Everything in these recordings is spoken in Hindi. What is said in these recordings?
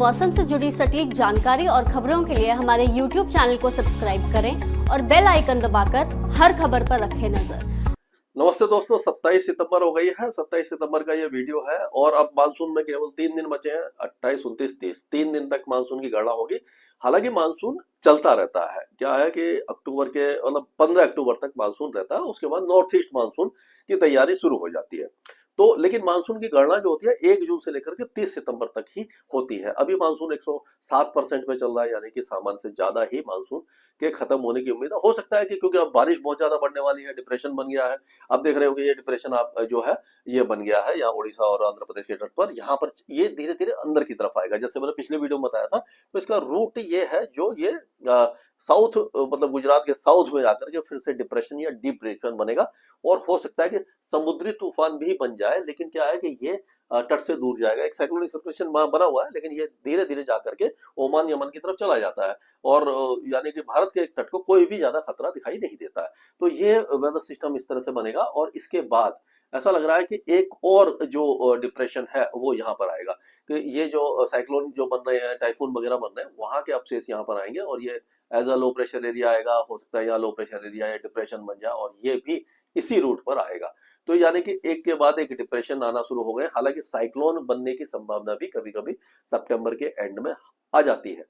मौसम से जुड़ी सटीक जानकारी और खबरों के लिए हमारे YouTube चैनल को सब्सक्राइब करें और बेल आइकन दबाकर हर खबर पर रखें नजर। नमस्ते दोस्तों, 27 सितंबर हो गई है। 27 सितंबर का ये वीडियो है और अब मानसून में केवल 3 दिन बचे हैं, 28, 29, 30। 3 दिन तक मानसून की गणना होगी। हालांकि मानसून चलता रहता है। क्या है कि अक्टूबर के मतलब 15 अक्टूबर तक मानसून रहता है। उसके बाद नॉर्थ ईस्ट मानसून की तैयारी शुरू हो जाती है। तो लेकिन मानसून की गणना जो होती है 1 जून से लेकर के 30 सितंबर तक ही होती है। अभी मानसून 107% पे चल रहा है, यानी कि सामान्य से ज्यादा ही मानसून के खत्म होने की उम्मीद है। हो सकता है कि क्योंकि अब बारिश बहुत ज्यादा बढ़ने वाली है, डिप्रेशन बन गया है। अब देख रहे होंगे ये डिप्रेशन आप जो है ये बन गया है यहाँ उड़ीसा और आंध्र प्रदेश के तट पर। यहाँ पर ये धीरे धीरे अंदर की तरफ आएगा। जैसे मैंने पिछले वीडियो में बताया था, तो इसका रूट ये है जो ये साउथ मतलब गुजरात के साउथ में जाकर के फिर से डिप्रेशन या डिप्रेशन बनेगा और हो सकता है कि समुद्री तूफान भी बन जाए। लेकिन क्या है कि ये तट से दूर जाएगा। एक साइक्लोनिक सर्कुलेशन बना हुआ है, लेकिन ये धीरे धीरे जाकर के ओमान यमन की तरफ चला जाता है और यानी कि भारत के तट को कोई भी ज्यादा खतरा दिखाई नहीं देता है। तो ये वेदर सिस्टम इस तरह से बनेगा और इसके बाद ऐसा लग रहा है कि एक और जो डिप्रेशन है वो यहाँ पर आएगा। कि ये जो साइक्लोन जो बन रहे हैं, टाइफून वगैरह बन रहे हैं, वहां के अवशेष यहाँ पर आएंगे और ये as a low pressure area आएगा। हो सकता है यहाँ लो प्रेशर एरिया या डिप्रेशन बन जाए और ये भी इसी रूट पर आएगा। तो यानी कि एक के बाद एक डिप्रेशन आना शुरू हो गए। हालांकि साइक्लोन बनने की संभावना भी कभी कभी सितंबर के एंड में आ जाती है,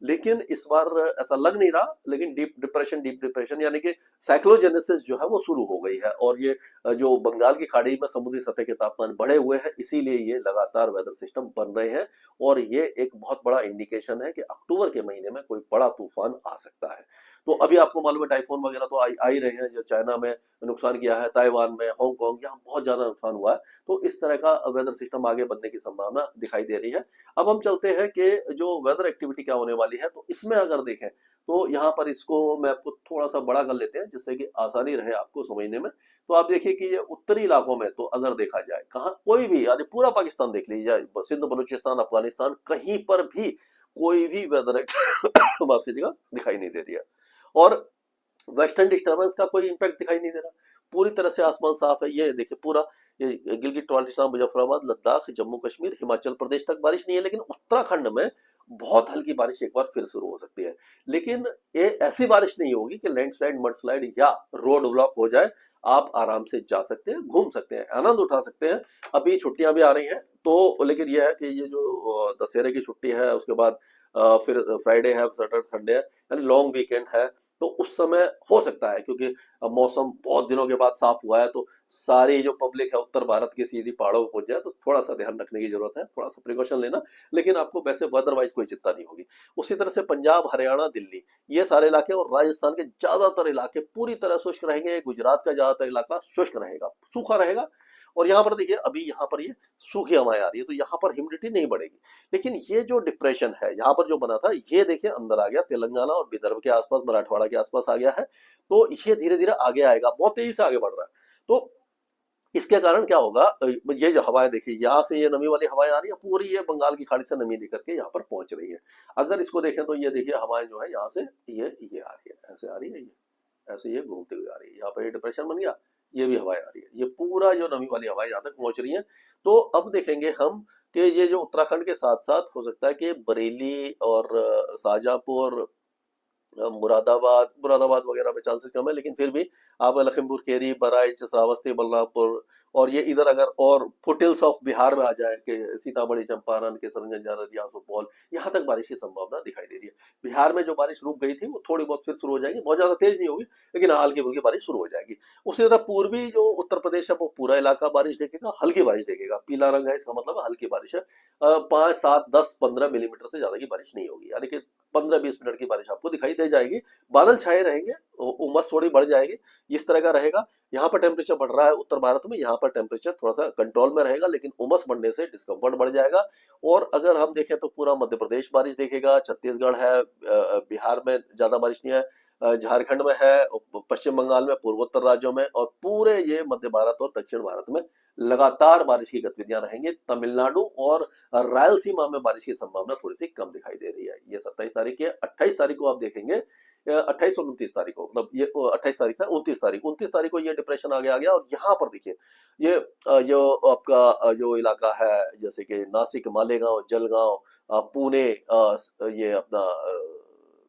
लेकिन इस बार ऐसा लग नहीं रहा। लेकिन डीप डिप्रेशन यानी कि साइक्लोजेनेसिस जो है वो शुरू हो गई है और ये जो बंगाल की खाड़ी में समुद्री सतह के तापमान बढ़े हुए हैं, इसीलिए ये लगातार वेदर सिस्टम बन रहे हैं और ये एक बहुत बड़ा इंडिकेशन है कि अक्टूबर के महीने में कोई बड़ा तूफान आ सकता है। तो अभी आपको मालूम है टाइफोन वगैरह तो आ ही रहे हैं। जो चाइना में नुकसान किया है, ताइवान में, हांगकांग, यहाँ बहुत ज्यादा नुकसान हुआ है। तो इस तरह का वेदर सिस्टम आगे बनने की संभावना दिखाई दे रही है। अब हम चलते हैं कि जो वेदर एक्टिविटी क्या होने वाली है। तो इसमें अगर देखें तो यहाँ पर इसको मैं आपको थोड़ा सा बड़ा कर लेते हैं जिससे कि आसानी रहे आपको समझने में। तो आप देखिए कि ये उत्तरी इलाकों में तो अगर देखा जाए कहाँ कोई भी, यानी पूरा पाकिस्तान देख लीजिए, सिंध, बलूचिस्तान, अफगानिस्तान, कहीं पर भी कोई भी वेदर माफ कीजिएगा दिखाई नहीं दे रही है और वेस्टर्न डिस्टर्बेंस का कोई इम्पैक्ट दिखाई नहीं दे रहा। पूरी तरह से आसमान साफ है। ये देखिए पूरा ये गिलगित बाल्टिस्तान, मुजफ्फराबाद, लद्दाख, जम्मू कश्मीर, हिमाचल प्रदेश तक बारिश नहीं है। लेकिन उत्तराखंड में बहुत हल्की बारिश एक बार फिर शुरू हो सकती है। लेकिन ये ऐसी बारिश नहीं होगी कि लैंडस्लाइड, मडस्लाइड या रोड ब्लॉक हो जाए। आप आराम से जा सकते हैं, घूम सकते हैं, आनंद उठा सकते हैं। अभी छुट्टियां भी आ रही हैं तो लेकिन यह है कि ये जो दशहरे की छुट्टी है, उसके बाद फिर फ्राइडे है, सैटरडे, संडे है, यानी लॉन्ग वीकेंड है। तो उस समय हो सकता है, क्योंकि मौसम बहुत दिनों के बाद साफ हुआ है, तो सारी जो पब्लिक है उत्तर भारत की सीधी पहाड़ों पर पहुंच जाए। तो थोड़ा सा ध्यान रखने की जरूरत है, थोड़ा सा प्रिकॉशन लेना। लेकिन आपको वैसे अदरवाइज कोई चिंता नहीं होगी। उसी तरह से पंजाब, हरियाणा, दिल्ली, ये सारे इलाके और राजस्थान के ज्यादातर इलाके पूरी तरह शुष्क रहेंगे। गुजरात का ज्यादातर इलाका शुष्क रहेगा, सूखा रहेगा। और यहाँ पर देखिए अभी यहाँ पर ये सूखी हवाएं आ रही है, तो यहाँ पर ह्यूमिडिटी नहीं बढ़ेगी। लेकिन ये जो डिप्रेशन है यहाँ पर जो बना था, ये देखिए अंदर आ गया, तेलंगाना और विदर्भ के आसपास, मराठवाड़ा के आसपास आ गया है। तो ये धीरे धीरे आगे आएगा, बहुत तेजी से आगे बढ़ रहा है। तो इसके कारण क्या होगा, ये जो हवाएं देखिए, यहाँ से ये नमी वाली हवाएं आ रही है, पूरी ये बंगाल की खाड़ी से नमी लेकर के यहाँ पर पहुंच रही है। अगर इसको देखें तो ये देखिए हवाएं जो है यहाँ से ये आ रही है, ऐसे आ रही है, ये ऐसे ये घूमते हुए आ रही है। यहाँ पर ये डिप्रेशन बन गया, ये भी हवाएं आ रही है, ये पूरा जो नमी वाली हवाएं यहाँ तक पहुंच रही है। तो अब देखेंगे हम कि ये जो उत्तराखंड के साथ साथ हो सकता है कि बरेली और शाहजहांपुर, मुरादाबाद वगैरह में चांसेस कम है। लेकिन फिर भी आप लखीमपुर खेरी, बहराइच, श्रावस्ती, बलरामपुर और ये इधर अगर और फुटिल्स ऑफ बिहार में आ जाए कि सीतामढ़ी, चंपारण, किशनगंज, अररिया, सुपौल, यहाँ तक बारिश की संभावना दिखाई दे रही है। बिहार में जो बारिश रुक गई थी वो थोड़ी बहुत फिर शुरू हो जाएगी, बहुत ज्यादा तेज नहीं होगी, लेकिन हल्की फुल्की बारिश शुरू हो जाएगी। उसी तरह पूर्वी जो उत्तर प्रदेश है वो पूरा इलाका बारिश देखेगा, हल्की बारिश देखेगा। पीला रंग है, इसका मतलब हल्की बारिश है। 5, 7, 10, 15 मिलीमीटर से ज्यादा की बारिश नहीं होगी, यानी कि 15-20 मिनट की बारिश आपको दिखाई दे जाएगी। बादल छाए रहेंगे, उमस थोड़ी बढ़ जाएगी, इस तरह का रहेगा। यहाँ पर टेम्परेचर बढ़ रहा है उत्तर भारत में, यहाँ पर टेम्परेचर थोड़ा सा कंट्रोल में रहेगा, लेकिन उमस बढ़ने से डिस्कम्फर्ट बढ़ जाएगा। और अगर हम देखें तो पूरा मध्य प्रदेश बारिश देखेगा, छत्तीसगढ़ है, बिहार में ज्यादा बारिश नहीं है, झारखंड में है, पश्चिम बंगाल में, पूर्वोत्तर राज्यों में और पूरे ये मध्य भारत और दक्षिण भारत में लगातार बारिश की गतिविधियां रहेंगी। तमिलनाडु और रायलसीमा में बारिश की संभावना थोड़ी सी कम दिखाई दे रही है। ये 27 तारीख है। 28 तारीख को आप देखेंगे, 28 और 29 तारीख को, मतलब ये 28 तारीख था, 29 तारीख को ये डिप्रेशन आगे आ गया। और यहाँ पर देखिए ये जो आपका जो इलाका है, जैसे कि नासिक, मालेगांव, जलगांव, पुणे, ये अपना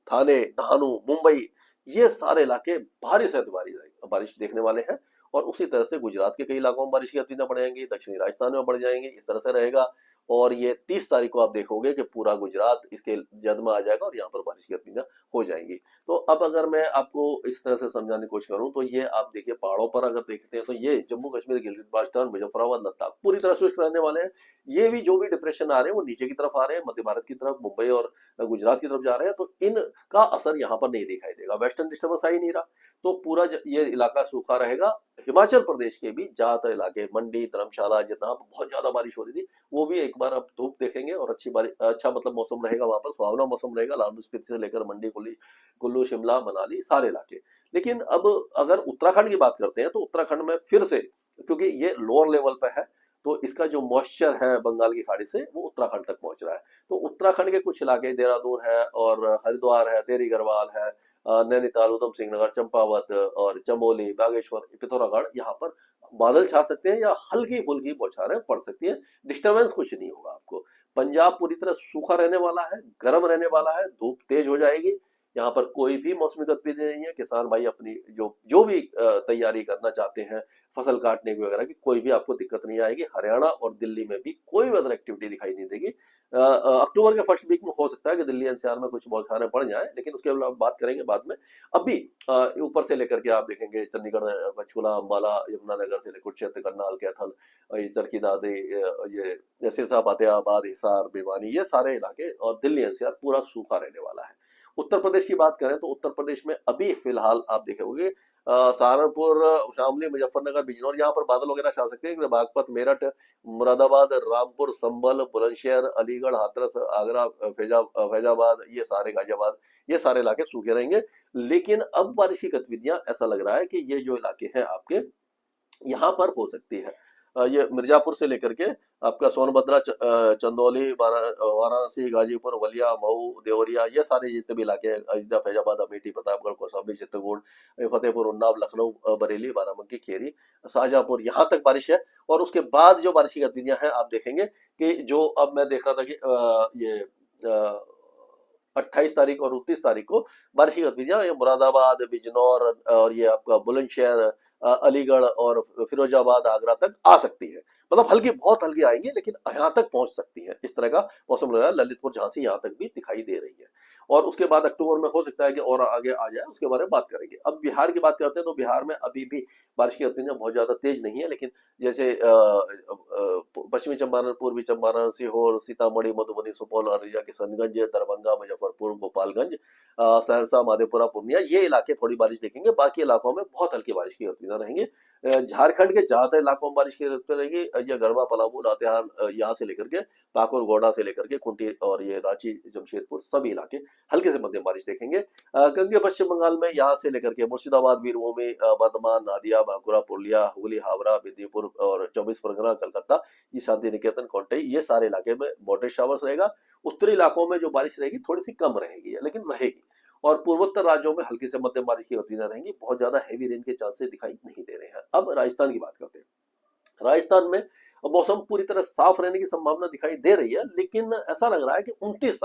थाने, दहानू, मुंबई, ये सारे इलाके भारी से भारी बारिश देखने वाले हैं। और उसी तरह से गुजरात के कई इलाकों में बारिश की गतिविधियां बढ़ जाएंगी, दक्षिणी राजस्थान में बढ़ जाएंगी, इस तरह से रहेगा। और ये 30 तारीख को आप देखोगे कि पूरा गुजरात इसके जद में आ जाएगा और यहाँ पर बारिश की गतिविधियां हो जाएंगी। तो अब अगर मैं आपको इस तरह से समझाने की कोशिश करूं तो ये आप देखिए पहाड़ों पर अगर देखते हैं तो ये जम्मू कश्मीर, गिलगित बाल्टिस्तान, मुजफ्फराबाद, लद्दाख पूरी तरह शुष्क रहने वाले हैं। ये भी जो भी डिप्रेशन आ रहे हैं वो नीचे की तरफ आ रहे हैं, मध्य भारत की तरफ, मुंबई और गुजरात की तरफ जा रहे हैं, तो इनका असर यहाँ पर नहीं दिखाई देगा। वेस्टर्न डिस्टर्बेंस आ ही नहीं रहा, तो पूरा ये इलाका सूखा रहेगा। हिमाचल प्रदेश के भी ज्यादातर इलाके, मंडी, धर्मशाला, जहाँ बहुत ज्यादा बारिश हो रही थी, वो भी एक बार अब धूप देखेंगे और अच्छी बारिश, अच्छा मतलब मौसम रहेगा, वहां पर सुहावना मौसम रहेगा, लाहौल स्पीति से लेकर मंडी, कुल्लू, शिमला, मनाली, सारे इलाके। लेकिन अब अगर उत्तराखंड की बात करते हैं तो उत्तराखंड में फिर से, क्योंकि ये लोअर लेवल पे है, तो इसका जो मॉइस्चर है बंगाल की खाड़ी से वो उत्तराखंड तक पहुंच रहा है। तो उत्तराखंड के कुछ इलाके, देहरादून है और हरिद्वार है, टेहरी गढ़वाल है, नैनीताल, उधम सिंह नगर, चंपावत और चमोली, बागेश्वर, पिथौरागढ़, यहाँ पर बादल छा सकते हैं या हल्की फुल्की बौछारें पड़ सकती हैं। डिस्टर्बेंस कुछ नहीं होगा आपको। पंजाब पूरी तरह सूखा रहने वाला है, गर्म रहने वाला है, धूप तेज हो जाएगी। यहाँ पर कोई भी मौसमी गतिविधि नहीं है। किसान भाई अपनी जो जो भी तैयारी करना चाहते हैं फसल काटने की वगैरह की, कोई भी आपको दिक्कत नहीं आएगी। हरियाणा और दिल्ली में भी कोई वेदर एक्टिविटी दिखाई नहीं देगी। अक्टूबर के फर्स्ट वीक में हो सकता है कि दिल्ली एनसीआर में कुछ बौछारें पड़ जाएं, लेकिन उसके बाद बात करेंगे बाद में। अभी ऊपर से लेकर के आप देखेंगे चंडीगढ़, पंचकुला, अम्बाला, यमुनानगर से लेकर कुरुक्षेत्र, करनाल, कैथल, ये चरखी दादरी, ये सिरसा, फतेहाबाद, हिसार, भिवानी, ये सारे इलाके और दिल्ली एनसीआर पूरा सूखा रहने वाला है। उत्तर प्रदेश की बात करें तो उत्तर प्रदेश में अभी फिलहाल आप देखोगे सहारनपुर, शामली, मुजफ्फरनगर, बिजनौर, यहाँ पर बादल वगैरह छा सकते हैं। बागपत, मेरठ, मुरादाबाद, रामपुर, संभल, बुलंदशहर, अलीगढ़, हाथरस, आगरा, फैजाबाद, ये सारे, गाजियाबाद, ये सारे इलाके सूखे रहेंगे। लेकिन अब बारिश की गतिविधियां, ऐसा लग रहा है कि ये जो इलाके हैं आपके, यहाँ पर हो सकती है। ये मिर्जापुर से लेकर के आपका सोनभद्रा, चंदौली, वाराणसी, गाजीपुर, बलिया, मऊ, देवरिया, ये सारे जितने भी इलाके हैं, अयोध्या, फैजाबाद, अमेठी, प्रतापगढ़, कौशाम्बी, चित्रकूट, फतेहपुर, उन्नाव, लखनऊ, बरेली, बाराबंकी, खेरी, शाहजहांपुर, यहाँ तक बारिश है। और उसके बाद जो बारिश की गतिविधियां हैं आप देखेंगे कि जो अब मैं देख रहा था कि ये 28 तारीख और 29 तारीख को बारिश की गतिविधियां, ये मुरादाबाद, बिजनौर और ये आपका बुलंदशहर, अलीगढ़ और फिरोजाबाद, आगरा तक आ सकती है। मतलब हल्की, बहुत हल्की आएंगी, लेकिन यहाँ तक पहुंच सकती है। इस तरह का मौसम लग रहा है। ललितपुर, झांसी, यहाँ तक भी दिखाई दे रही है। और उसके बाद अक्टूबर में हो सकता है कि और आगे आ जाए, उसके बारे में बात करेंगे। अब बिहार की बात करते हैं तो बिहार में अभी भी बारिश की गतिविधियां बहुत ज्यादा तेज नहीं है, लेकिन जैसे पश्चिमी चंपारण, पूर्वी चंपारण, सीहोर, सीतामढ़ी, मधुबनी, सुपौल, अररिया, किशनगंज, दरभंगा, मुजफ्फरपुर, गोपालगंज, सहरसा, मधेपुरा, पूर्णिया, ये इलाके थोड़ी बारिश देखेंगे। बाकी इलाकों में बहुत हल्की बारिश की गतिविधियां रहेंगी। झारखंड के ज्यादातर इलाकों में बारिश की गतिविधियां रहेगी। ये गढ़वा, पलामू, लातेहार, यहाँ से लेकर के पाकुड़, गोड्डा से लेकर के कुंटी और ये रांची, जमशेदपुर, सभी इलाके हल्के से मध्यम बारिश देखेंगे। गंगे पश्चिम बंगाल में यहाँ से लेकर के मुर्शिदाबाद, वीरभूमि, बर्धमान, नादिया, बांकुरा, पुरुलिया, हुगली, हावड़ा, मेदिनीपुर और 24 परगना, कलकत्ता, ये शांति निकेतन, कोंटई, ये सारे इलाके में मॉडरेट शावर्स रहेगा। उत्तरी इलाकों में जो बारिश रहेगी थोड़ी सी कम रहेगी, लेकिन रहेगी। और पूर्वोत्तर राज्यों में हल्की से मध्यम बारिश की गतिविधियां रहेंगी। बहुत ज्यादा हैवी रेन के चांसेस दिखाई नहीं दे रहे हैं। अब राजस्थान की बात करते हैं। राजस्थान में मौसम पूरी तरह साफ रहने की संभावना दिखाई दे रही है, लेकिन ऐसा लग रहा है कि 29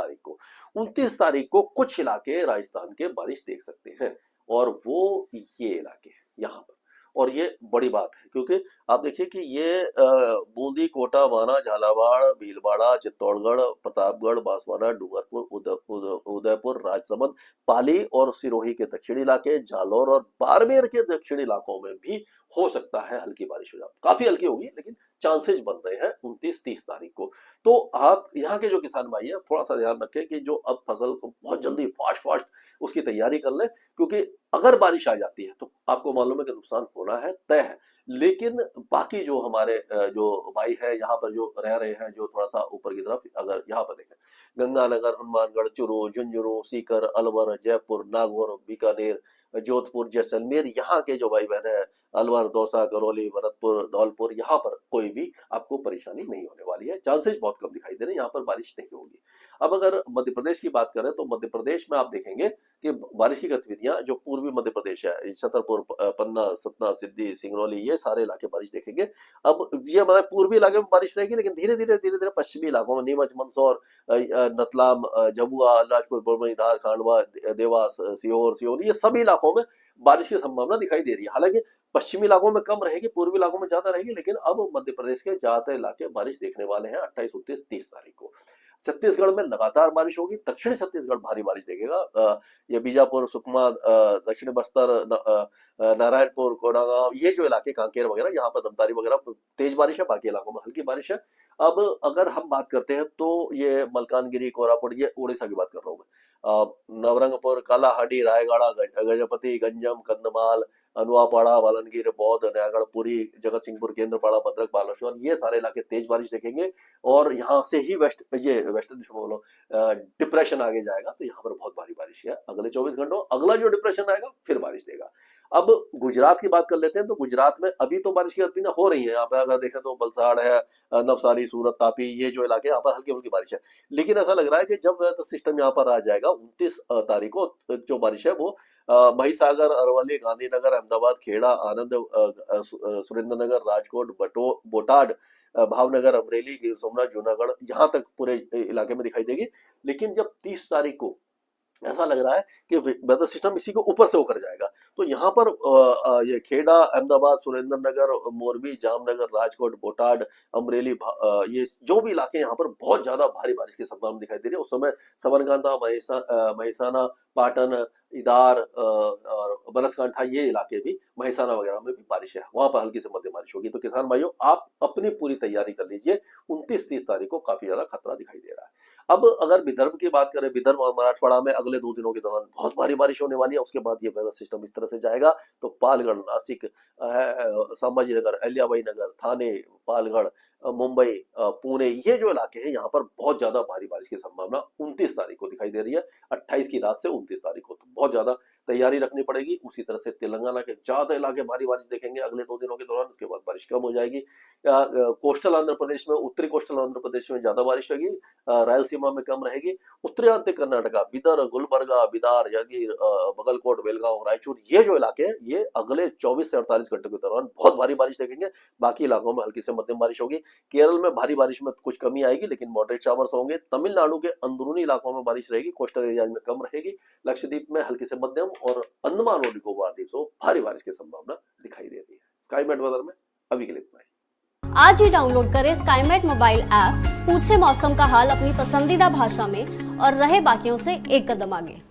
तारीख को कुछ इलाके राजस्थान के बारिश देख सकते हैं। और वो ये इलाके हैं यहाँ पर। और ये बड़ी बात है, क्योंकि आप देखिए कि ये बूंदी, कोटा, बाना, झालावाड़, भीलवाड़ा, चित्तौड़गढ़, प्रतापगढ़, बांसवाड़ा, डूंगरपुर, उदयपुर, राजसमंद, पाली और सिरोही के दक्षिणी इलाके, जालौर और बाड़मेर के दक्षिणी इलाकों में भी हो सकता है हल्की बारिश हो जाए। काफी हल्की होगी, लेकिन चांसेस बन रहे हैं 29-30 तारीख को। तो आप यहाँ के जो किसान भाई हैं थोड़ा सा ध्यान रखें कि जो अब फसल को बहुत जल्दी फास्ट उसकी तैयारी कर लें, क्योंकि अगर बारिश आ जाती है तो आपको मालूम है कि नुकसान होना है, तय है। लेकिन बाकी जो हमारे जो भाई है यहाँ पर जो रह रहे हैं, जो थोड़ा सा ऊपर की तरफ, अगर यहाँ पर देखें गंगानगर, हनुमानगढ़, चूरू, झुंझुनू, सीकर, अलवर, जयपुर, नागौर, बीकानेर, जोधपुर, जैसलमेर, यहाँ के जो भाई बहन है, अलवर, दौसा, करौली, भरतपुर, धौलपुर, यहाँ पर कोई भी आपको परेशानी नहीं होने वाली है। चांसेस बहुत कम दिखाई दे रहे हैं, यहाँ पर बारिश नहीं होगी। अब अगर मध्य प्रदेश की बात करें तो मध्य प्रदेश में आप देखेंगे कि बारिश की गतिविधियां जो पूर्वी मध्य प्रदेश है, छतरपुर, पन्ना, सतना, सिद्धि, सिंगरौली, ये सारे इलाके बारिश देखेंगे। अब ये मतलब पूर्वी इलाके में बारिश रहेगी, लेकिन धीरे धीरे पश्चिमी इलाकों में नीमच, मंदसौर, नतलाम, झबुआ, अलीराजपुर, बड़मई, धार, खांडवा, देवास, सीहोर, सियोनी, ये सभी इलाकों में बारिश की संभावना दिखाई दे रही है। हालांकि पश्चिमी इलाकों में कम रहेगी, पूर्वी इलाकों में ज्यादा रहेगी, लेकिन अब मध्य प्रदेश के ज्यादातर इलाके बारिश देखने वाले हैं 28, 29, 30 तारीख को। छत्तीसगढ़ में लगातार बारिश होगी, दक्षिणी छत्तीसगढ़ भारी बारिश देखेगा। ये बीजापुर, सुकमा, दक्षिणी बस्तर, नारायणपुर, कोंडागांव, ये जो इलाके, कांकेर वगैरह, यहाँ पर दमदारी वगैरह तेज बारिश है, बाकी इलाकों में हल्की बारिश है। अब अगर हम बात करते हैं तो ये मलकानगिरी, कोरापुट, ये उड़ीसा की बात कर रहा हूँ मैं। नवरंगपुर, कालाहांडी, रायगढ़, गजपति, गंजम, कंधमाल, अनुआपाड़ा, वालनगिर, बौद्ध, नयागढ़, पुरी, जगत सिंहपुर, केंद्रपाड़ा, भद्रक, बालेश्वर, ये सारे इलाके तेज बारिश देखेंगे। और यहाँ से ही वेस्टर्न बोलो डिप्रेशन आगे जाएगा, तो यहाँ पर बहुत भारी बारिश है अगले 24 घंटों। अगला जो डिप्रेशन आएगा फिर बारिश देगा। अब गुजरात की बात कर लेते हैं, तो गुजरात में अभी तो बारिश की गतिविधियां हो रही है। यहाँ पे अगर देखें तो वलसाड़ है, नवसारी, सूरत, तापी, ये जो इलाके, यहाँ पर हल्की हल्की बारिश है। लेकिन ऐसा लग रहा है कि जब सिस्टम यहाँ पर आ जाएगा 29 तारीख को, जो बारिश है वो महिसागर, अरवली, गांधीनगर, अहमदाबाद, खेड़ा, आनंद, सुरेंद्रनगर, राजकोट, बोटाड, भावनगर, अमरेली, गिर सोमनाथ, जूनागढ़, यहाँ तक पूरे इलाके में दिखाई देगी। लेकिन जब 30 तारीख को ऐसा लग रहा है कि वेदर सिस्टम इसी को ऊपर से होकर जाएगा, तो यहाँ पर ये खेड़ा, अहमदाबाद, सुरेंद्रनगर, मोरबी, जामनगर, राजकोट, बोटाड, अमरेली, ये जो भी इलाके, यहाँ पर बहुत ज्यादा भारी बारिश की संभावना दिखाई दे रही है। उस समय सबरकांठा, महिसाना, पाटन, इदार और बनासकांठा, ये इलाके भी, महिसाना वगैरह में भी बारिश है, वहां पर हल्की से मध्यम बारिश होगी। तो किसान भाइयों, आप अपनी पूरी तैयारी कर लीजिए, 29-30 तारीख को काफी ज्यादा खतरा दिखाई दे रहा है। अब अगर विदर्भ की बात करें, विदर्भ और मराठवाड़ा में अगले 2 दिनों के दौरान बहुत भारी बारिश होने वाली है। उसके बाद ये वेदर सिस्टम इस तरह से जाएगा तो पालगढ़, नासिक, संभाजीनगर, अहिल्याबाई नगर, थाने, पालगढ़, मुंबई, पुणे, ये जो इलाके हैं, यहाँ पर बहुत ज्यादा भारी बारिश की संभावना 29 तारीख को दिखाई दे रही है। 28 की रात से 29 तारीख को, तो बहुत ज्यादा तैयारी रखनी पड़ेगी। उसी तरह से तेलंगाना के ज्यादा इलाके भारी बारिश देखेंगे अगले 2 दिनों के दौरान। उसके बाद बारिश कम हो जाएगी। कोस्टल आंध्र प्रदेश में, उत्तरी कोस्टल आंध्र प्रदेश में ज्यादा बारिश होगी, रायलसीमा में कम रहेगी। उत्तरांचल कर्नाटका, बिदर, गुलबर्गा, बिदार, जागीर, बगलकोट, बेलगांव, रायचूर, ये जो इलाके हैं, ये अगले 24 से 48 घंटों के दौरान बहुत भारी बारिश देखेंगे। बाकी इलाकों में हल्की से मध्यम बारिश होगी। केरल में भारी बारिश में कुछ कमी आएगी, लेकिन मॉडरेट शावर्स होंगे। तमिलनाडु के अंदरूनी इलाकों में बारिश रहेगी, कोस्टल एरिया में कम रहेगी। लक्षद्वीप में हल्की से मध्यम और अंडमान और निकोबार द्वीप को भारी बारिश की संभावना दिखाई दे रही है। स्काईमेट वेदर में अभी के लिए इतना ही। आज ही डाउनलोड करें स्काईमेट मोबाइल ऐप, पूछे मौसम का हाल अपनी पसंदीदा भाषा में और रहे बाकियों से एक कदम आगे।